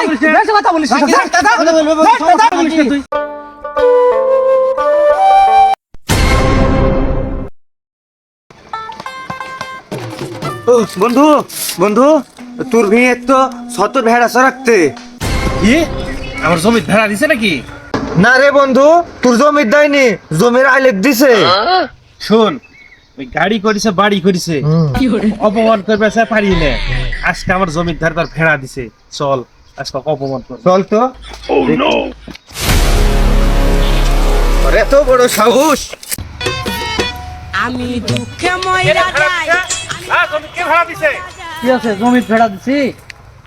বেশি কথা বলিস তুই। বন্ধু বন্ধু তোর ভিড় তো শত ভেড়া চড়াতে। কি আমার জমি ভেড়া দিছে নাকি? না রে বন্ধু, তোর জমির দেয়নি, জমির আইলেক দিছে। শোন, ওই গাড়ি করিছে বাড়ি করিছে, অপমান করবে সে পারি না। আজকে আমার জমির ধারে তার ভেড়া দিছে, চল আজকে অপমান কর। চল তো। এত বড় সাহস! আমি দুঃখে ময়রা যাই কে ভেড়া দিছে? কি আছে জমি ভেড়া দিছি,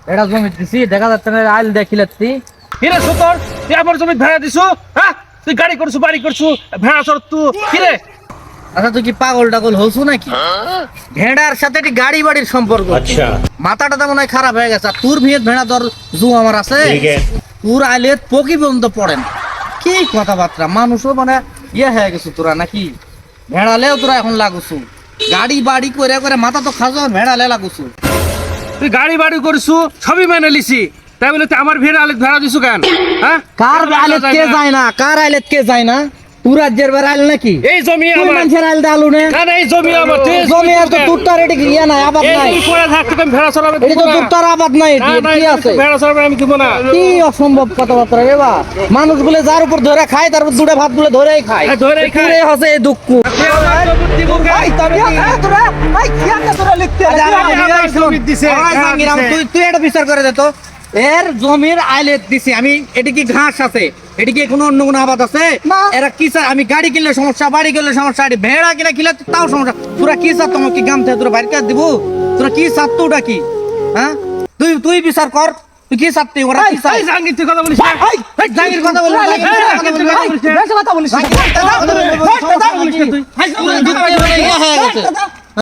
ভেড়া জমি দিছি, দেখা যাচ্ছে না আইল দেখিলাতি। কিরে সুতর, তুই আমার জমি ভেড়া দিছো? হ্যাঁ, তুই গাড়ি করছু বাড়ি করছু, ভেড়া চড় তুই কিরে? আচ্ছা তুই কি পাগল টাগল হলছু নাকি? ভেড়ার সাথে একটি গাড়ি বাড়ির সম্পর্ক। আচ্ছা মাথাটা তো মনে হয় খারাপ হয়ে গেছে। আর তোর ভিড় ভেড়া তোর জু আমার আছে, তোর আইলে পকি পর্যন্ত পড়েন। কি কথাবার্তা, মানুষও মানে ইয়ে হয়ে গেছে তোরা নাকি? ভেড়ালেও তোরা এখন লাগুছু, গাড়ি বাড়ি করে করে মাথা তো খাজো, ভেড়ালে লাগুছু। তুই গাড়ি বাড়ি করছু, সবই মেনে লিছি, তাই বলে তুই আমার ভেড়া আলে ভেড়া দিছু কেন? হ্যাঁ, কার আইলে কে যায় না, কার আইলে কে যায় না? তুই রাজ্যের বেড়া আইল নাকি? এই জমি তুই আমার, মানুষের আইল দালু নে। না না, এই জমি আমার, তুই জমি আর তো তোর তার এটি ইয়ে নাই, আবাদ এই নাই। তুই পরে থাকতে তুমি ভেড়া চড়াবে এটি তো তোর তার আবাদ নাই, না এটি না, কি আছে? ভেড়া চড়াবে আমি দিব না। কি অসম্ভব কথাবার্তা রে বা! মানুষগুলো যার উপর ধরে খায়, তারপর দুটো ভাত গুলো ধরেই খায়। হ্যাঁ, ধরেই খায়। তুই হচ্ছে এই দুঃখ। তুই এটা বিচার করে দে তো, এর জমির আইলেট দিছি আমি, এটি কি ঘাস আছে, এটি কি কোনো অন্য কোনো আবাদ আছে? এরা কি চায়? আমি গাড়ি কিনলে সমস্যা, বাড়ি কিনলে সমস্যা, এটি ভেড়া কিনা কিনলে তাও সমস্যা। তোরা কি চাস? তোমাকে কি গাম থেকে তোরা বাইরে কাজ দিব? তোরা কি চাস? তো ওটা কি? হ্যাঁ, তুই তুই বিচার কর, তুই কি চাস? ওরা কি চায়? জাহাঙ্গীর তুই কথা বলিস না। জাঙ্গির কথা বলবি,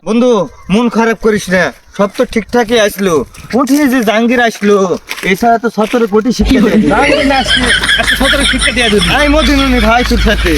বন্ধু মন খারাপ করিস না, সব তো ঠিকঠাকই আসলো। উঠিয়ে যে জাহাঙ্গীর আসলো, এছাড়া তো 17 কোটি শিক্ষা জাহাঙ্গীর না আসলে 17 শিক্ষা দিয়ে দিবি। আমি মদিনুনি ভাই তোর সাথে।